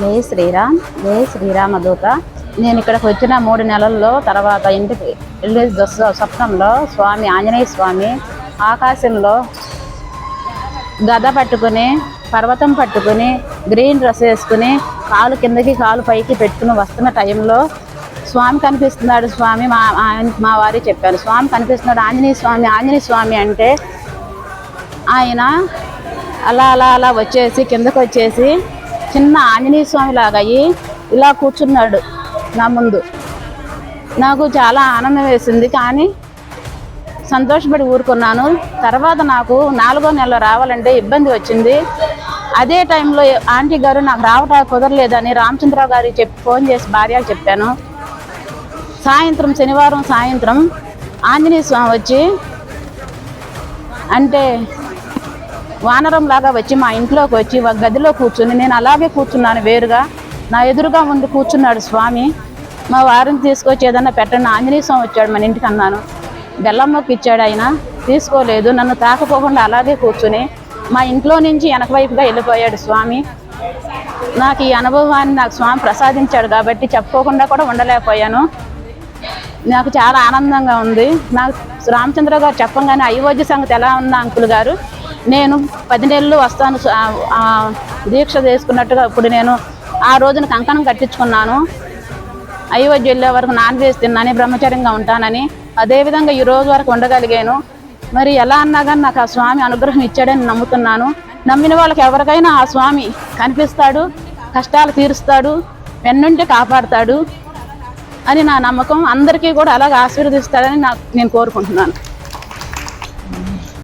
జై శ్రీరామ్, జై శ్రీరామదూత. నేను ఇక్కడికి వచ్చిన 3 నెలల్లో తర్వాత ఇంటికి వెళ్ళే స్వప్నంలో స్వామి ఆంజనేయ స్వామి ఆకాశంలో గద పట్టుకుని, పర్వతం పట్టుకుని, గ్రీన్ డ్రెస్ వేసుకుని, కాలు కిందకి కాలు పైకి పెట్టుకుని వస్తున్న టైంలో స్వామి కనిపిస్తున్నాడు. స్వామి మా వారి చెప్పారు, స్వామి కనిపిస్తున్నాడు, ఆంజనేయ స్వామి అంటే ఆయన అలా అలా అలా వచ్చేసి కిందకు వచ్చేసి చిన్న ఆంజనేయ స్వామి లాగా అయ్యి ఇలా కూర్చున్నాడు నా ముందు. నాకు చాలా ఆనందం వేసింది, కానీ సంతోషపడి ఊరుకున్నాను. తర్వాత నాకు 4వ నెలలో రావాలంటే ఇబ్బంది వచ్చింది. అదే టైంలో ఆంటీ గారు నాకు రావడానికి కుదరలేదని రామచంద్రరావు గారికి ఫోన్ చేసి భార్యకు చెప్పాను. శనివారం సాయంత్రం ఆంజనేయ స్వామి వచ్చి అంటే వానరం లాగా వచ్చి మా ఇంట్లోకి వచ్చి ఒక గదిలో కూర్చుని, నేను అలాగే కూర్చున్నాను వేరుగా, నా ఎదురుగా ఉండి కూర్చున్నాడు స్వామి. మా వారిని తీసుకొచ్చి ఏదన్నా పెట్టండి, ఆంజనేయ స్వామి వచ్చాడు మన ఇంటికి అన్నాను. బెల్లం మొక్క ఇచ్చాడు, ఆయన తీసుకోలేదు. నన్ను తాకపోకుండా అలాగే కూర్చుని మా ఇంట్లో నుంచి వెనక వైపుగా వెళ్ళిపోయాడు స్వామి. నాకు ఈ అనుభవాన్ని నాకు స్వామి ప్రసాదించాడు కాబట్టి చెప్పుకోకుండా కూడా ఉండలేకపోయాను. నాకు చాలా ఆనందంగా ఉంది. నాకు రామచంద్ర గారు చెప్పంగానే అయోధ్య సంగతి ఎలా ఉందా అంకుల్ గారు, నేను 10 నెలలు వస్తాను దీక్ష చేసుకున్నట్టుగా ఇప్పుడు నేను ఆ రోజున కంకణం కట్టించుకున్నాను. అయోధ్య వెళ్ళే వరకు నాన్ వెజ్ తిన్నాను, బ్రహ్మచర్యంగా ఉంటానని. అదేవిధంగా ఈ రోజు వరకు ఉండగలిగాను. మరి ఎలా అన్నా కానీ నాకు ఆ స్వామి అనుగ్రహం ఇచ్చాడని నమ్ముతున్నాను. నమ్మిన వాళ్ళకి ఎవరికైనా ఆ స్వామి కనిపిస్తాడు, కష్టాలు తీరుస్తాడు, వెన్నుంటే కాపాడుతాడు అని నా నమ్మకం. అందరికీ కూడా అలాగే ఆశీర్వదిస్తాడని నేను కోరుకుంటున్నాను.